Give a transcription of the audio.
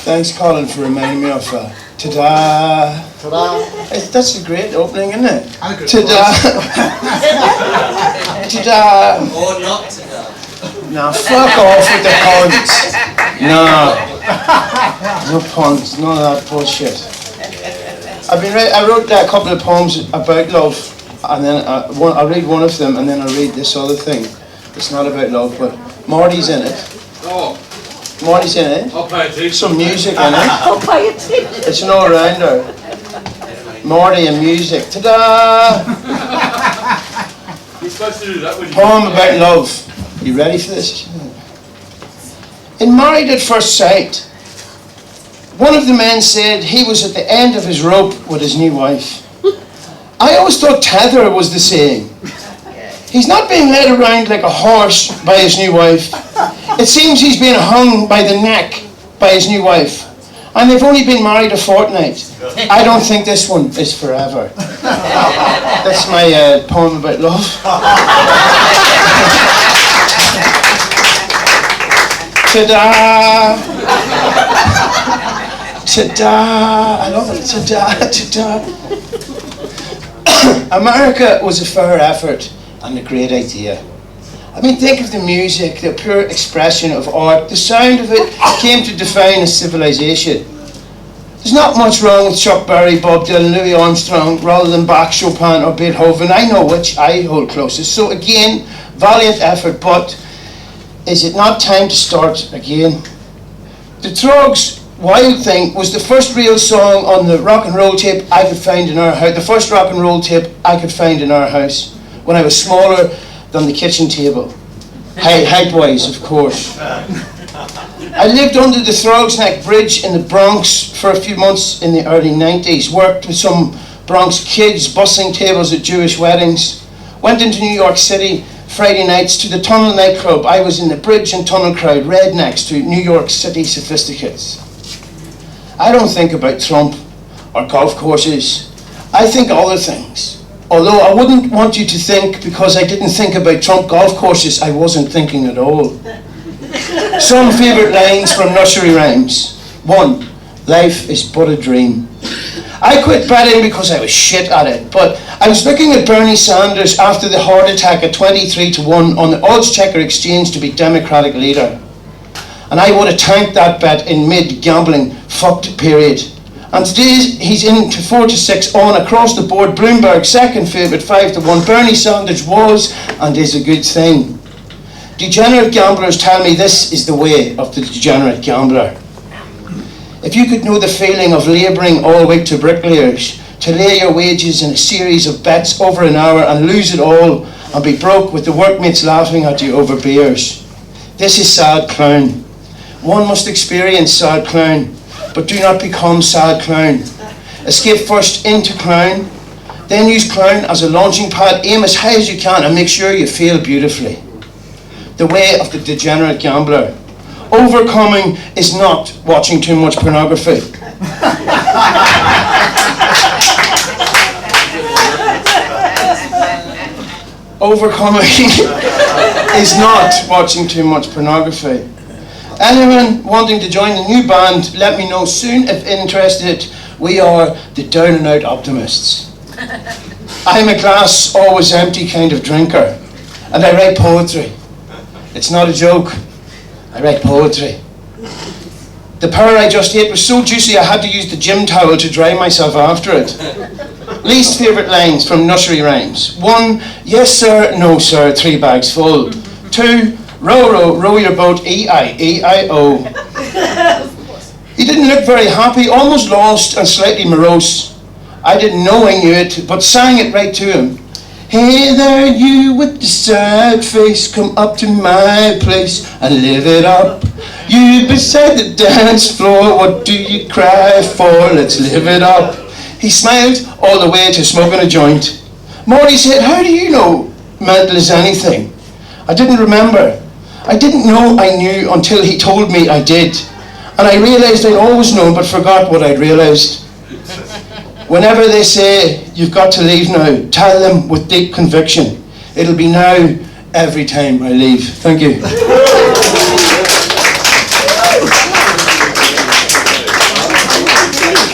Thanks, Colin, for reminding me of ta-da. Ta-da. That's a great opening, isn't it? Ta-da. Ta-da. Or not ta-da. Now, fuck off with the puns. No. No puns, none of that bullshit. I wrote a couple of poems about love, and then I'll read one of them, and then I'll read this other thing. It's not about love, but Marty's in it. Oh, Marty's in it. I'll pay attention. Some music in it. I'll pay attention. It's an all-rounder. Marty and music. Ta-da! You're supposed to do that when you... Poem about love. You ready for this? In Married at First Sight, one of the men said he was at the end of his rope with his new wife. I always thought tether was the saying. He's not being led around like a horse by his new wife. It seems he's being hung by the neck by his new wife. And they've only been married a fortnight. I don't think this one is forever. That's my poem about love. Ta-da! Ta-da! I love it. Ta-da! Ta-da! America was a fair effort and a great idea. I mean, think of the music, the pure expression of art. The sound of it came to define a civilization. There's not much wrong with Chuck Berry, Bob Dylan, Louis Armstrong, rather than Bach, Chopin or Beethoven. I know which I hold closest. So again, valiant effort, but is it not time to start again? The Trogs' Wild Thing was the first real song on the rock and roll tape I could find in our house. The first rock and roll tape I could find in our house when I was smaller than the kitchen table. Height-wise, of course. I lived under the Throgs Neck Bridge in the Bronx for a few months in the early 90s. Worked with some Bronx kids bussing tables at Jewish weddings. Went into New York City Friday nights to the Tunnel nightclub. I was in the bridge and tunnel crowd, rednecks to New York City sophisticates. I don't think about Trump or golf courses. I think other things. Although I wouldn't want you to think because I didn't think about Trump golf courses, I wasn't thinking at all. Some favourite lines from nursery rhymes. 1. Life is but a dream. I quit betting because I was shit at it, but I was looking at Bernie Sanders after the heart attack at 23-1 on the odds checker exchange to be Democratic leader. And I would have tanked that bet in mid-gambling fucked period. And today he's in to 4-6 on across the board. Bloomberg second favourite 5-1. Bernie Sanders was and is a good thing. Degenerate gamblers tell me this is the way of the degenerate gambler. If you could know the feeling of labouring all week to bricklayers, to lay your wages in a series of bets over an hour and lose it all and be broke with the workmates laughing at you over beers. This is sad clown. One must experience sad clown, but do not become sad clown. Escape first into clown, then use clown as a launching pad, aim as high as you can and make sure you fail beautifully. The way of the degenerate gambler. Overcoming is not watching too much pornography. Overcoming is not watching too much pornography. Anyone wanting to join the new band, let me know soon if interested. We are the down and out optimists. I'm a glass always empty kind of drinker, and I write poetry. It's not a joke. I write poetry. The pear I just ate was so juicy I had to use the gym towel to dry myself after it. Least favourite lines from nursery rhymes. 1, yes sir, no sir, 3 bags full. 2, row, row, row your boat, E-I-E-I-O. He didn't look very happy, almost lost and slightly morose. I didn't know I knew it, but sang it right to him. Hey there, you with the sad face, come up to my place and live it up. You beside the dance floor, what do you cry for? Let's live it up. He smiled all the way to smoking a joint. Morty said, how do you know mental is anything? I didn't remember. I didn't know I knew until he told me I did. And I realised I'd always known but forgot what I'd realised. Whenever they say, you've got to leave now, tell them with deep conviction, it'll be now every time I leave. Thank you.